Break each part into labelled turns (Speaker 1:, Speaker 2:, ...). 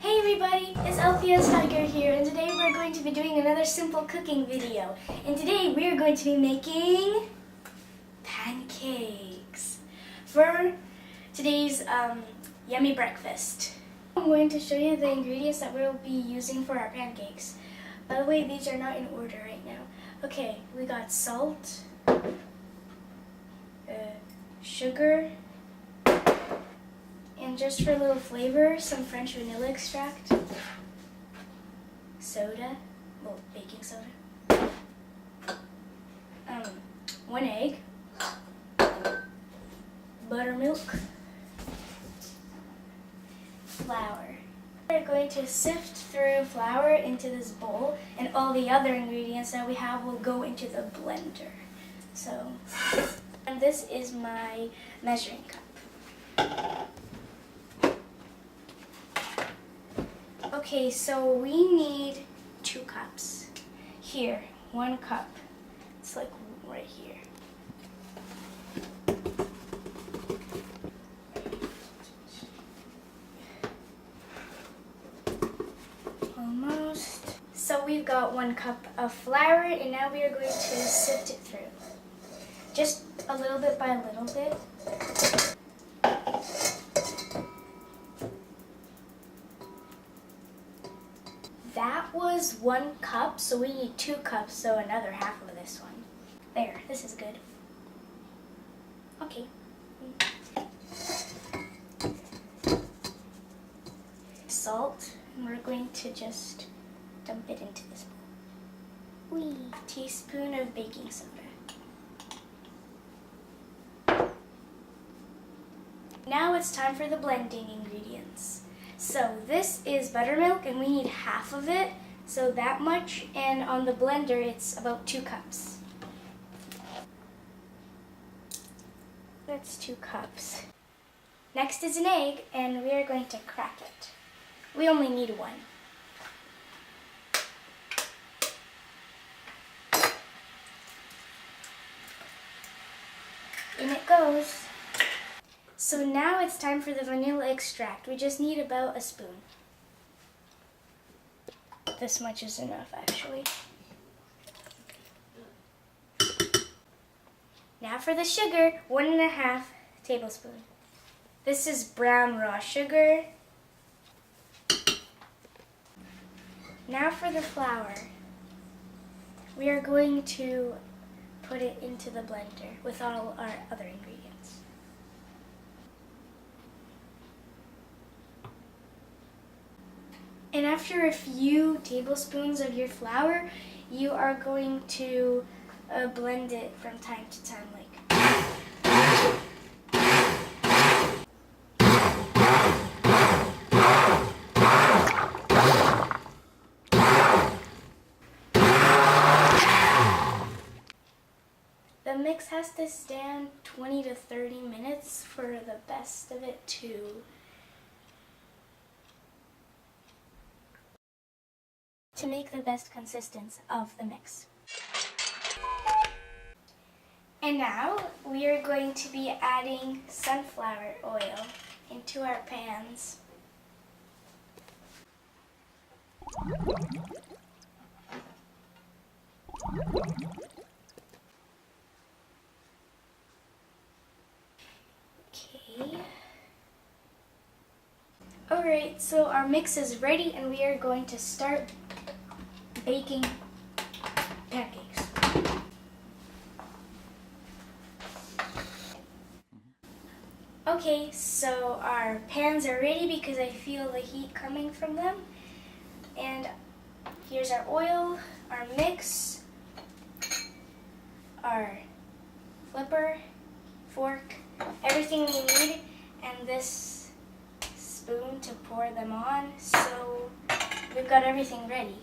Speaker 1: Hey everybody, it's Althea's Tiger here, and today we're going to be doing another simple cooking video. And today we're going to be making pancakes for today's yummy breakfast. I'm going to show you the ingredients that we'll be using for our pancakes. By the way, these are not in order right now. Okay, we got salt, sugar, and just for a little flavor, some French vanilla extract, soda, well, baking soda, 1 egg, buttermilk, flour. We're going to sift through flour into this bowl, and all the other ingredients that we have will go into the blender. So, and this is my measuring cup. Okay, so we need 2 cups. Here, 1 cup. It's like right here. Almost. So we've got 1 cup of flour, and now we are going to sift it through. Just a little bit by a little bit. That was 1 cup, so we need 2 cups, so another half of this one. There, this is good. Okay. Salt, and we're going to just dump it into this bowl. Whee! Teaspoon of baking soda. Now it's time for the blending ingredients. So this is buttermilk, and we need half of it, so that much, and on the blender it's about 2 cups. That's 2 cups. Next is an egg, and we are going to crack it. We only need 1. In it goes. So now it's time for the vanilla extract. We just need about a spoon. This much is enough, actually. Now for the sugar, 1.5 tablespoons. This is brown raw sugar. Now for the flour. We are going to put it into the blender with all our other ingredients. And after a few tablespoons of your flour, you are going to blend it from time to time, like. The mix has to stand 20 to 30 minutes for the best of it to make the best consistency of the mix. And now we are going to be adding sunflower oil into our pans. Okay. Alright, so our mix is ready, and we are going to start baking pancakes. Okay, so our pans are ready because I feel the heat coming from them. And here's our oil, our mix, our flipper, fork, everything we need, and this spoon to pour them on. So we've got everything ready.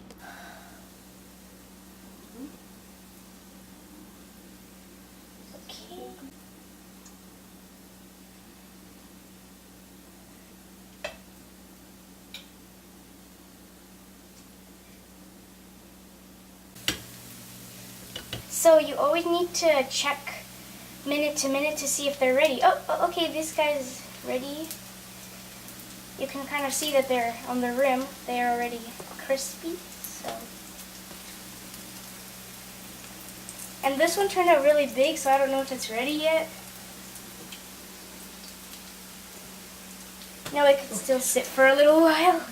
Speaker 1: Okay. So you always need to check minute to minute to see if they're ready. Oh, okay, this guy's ready. you can kind of see that they're on the rim. They're already crispy. So, and this one turned out really big, so I don't know if it's ready yet. No, it could still sit for a little while.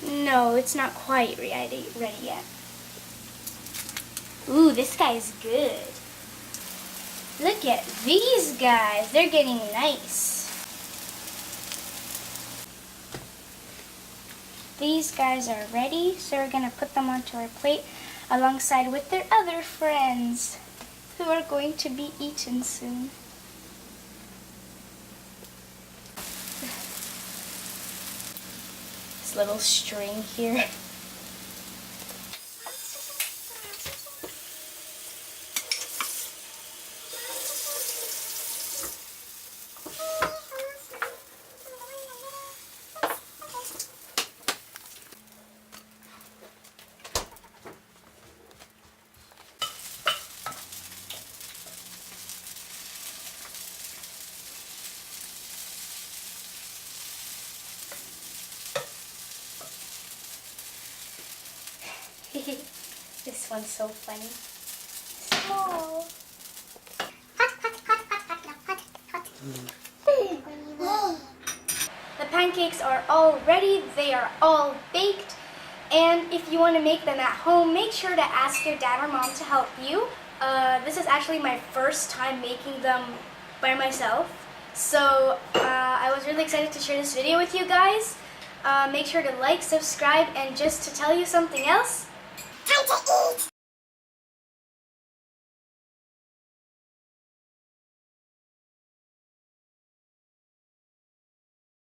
Speaker 1: No, it's not quite ready yet. Ooh, this guy's good. Look at these guys. They're getting nice. These guys are ready, so we're going to put them onto our plate alongside with their other friends who are going to be eaten soon. This little string here. This one's so funny. Small. The pancakes are all ready. They are all baked. And if you want to make them at home, make sure to ask your dad or mom to help you. This is actually my first time making them by myself. So I was really excited to share this video with you guys. Make sure to like, subscribe, and just to tell you something else, time to eat!